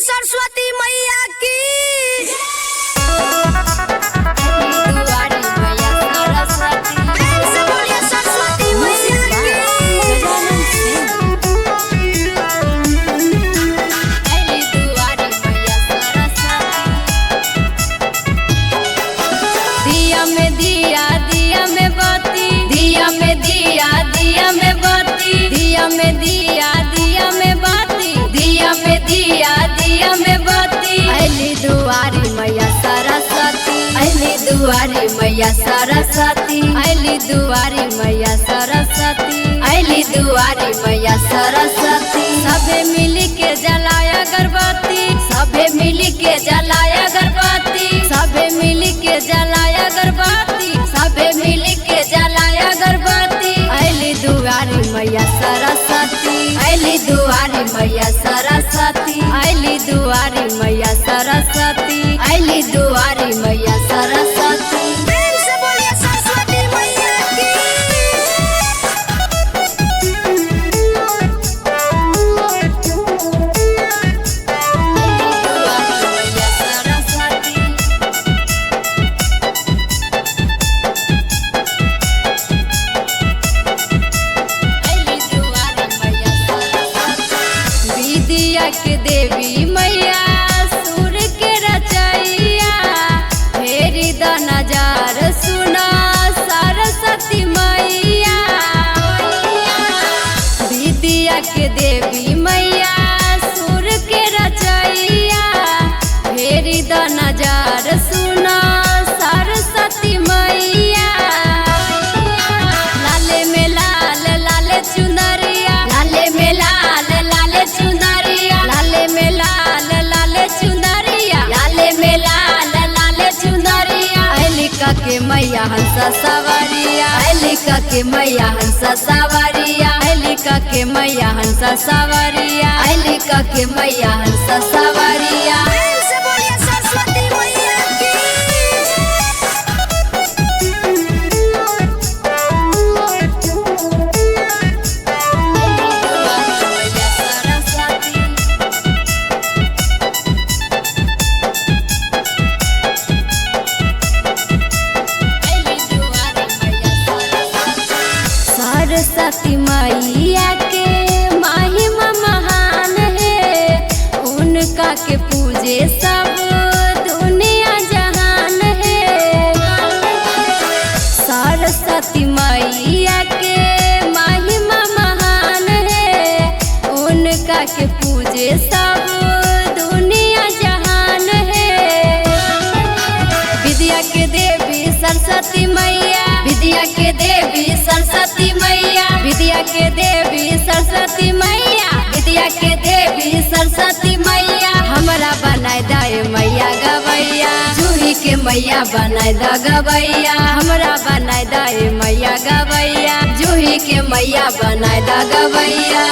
सरस्वती मैया की। दुआरी मैया सरस्वती अली दुआरी मैया सरस्वती अली दुआरी मैया सरस्वती सबे मिली के जलाया अगरबत्ती सबे मिली के जलाया अगरबत्ती सबे मिली के जलाया अगरबत्ती सबे मिली के जलाया अगरबत्ती अली दुआरी मैया सरस्वती अली दुआरी मैया सरस्वती अली दुआरी मैया सरस्वती अली दुआरी मैया सरस्वती। विद्या के देवी मैया सुर के रचैया फेरी द नजार सुना सरस्वती मैया। विद्या के देवी मैया सुर के रचैया फेरी द नजार सुना सरस्वती मैया। लाले में लाल लाल चुनरिया लाले में लाल लाल चुनरिया लाले में लाल लाल चुनरिया लाले में लाल लाल चुनरिया अलिका के मैया हंसा सवारिया अलिका के मैया हंसा सवारिया अलिका के मैया हंसा सवारिया अलिका के मैया हंसा सवारिया। सरस्वती मैया के महिमा महान है उनका के पूजे सब दुनिया जहान है। सरस्वती मैया के महिमा महान है उनका के पूजे सब दुनिया जहान है। विद्या के देवी सरस्वती मैया विद्या के देवी सरस्वती मैया विद्या के देवी सरस्वती मैया विद्या के देवी सरस्वती मैया हमरा बनाए दाए मैया गवैया जूही के मैया बनाए द गवैया हमरा बनाए दाए मैया गवैया जूही के मैया बनाए द गवैया।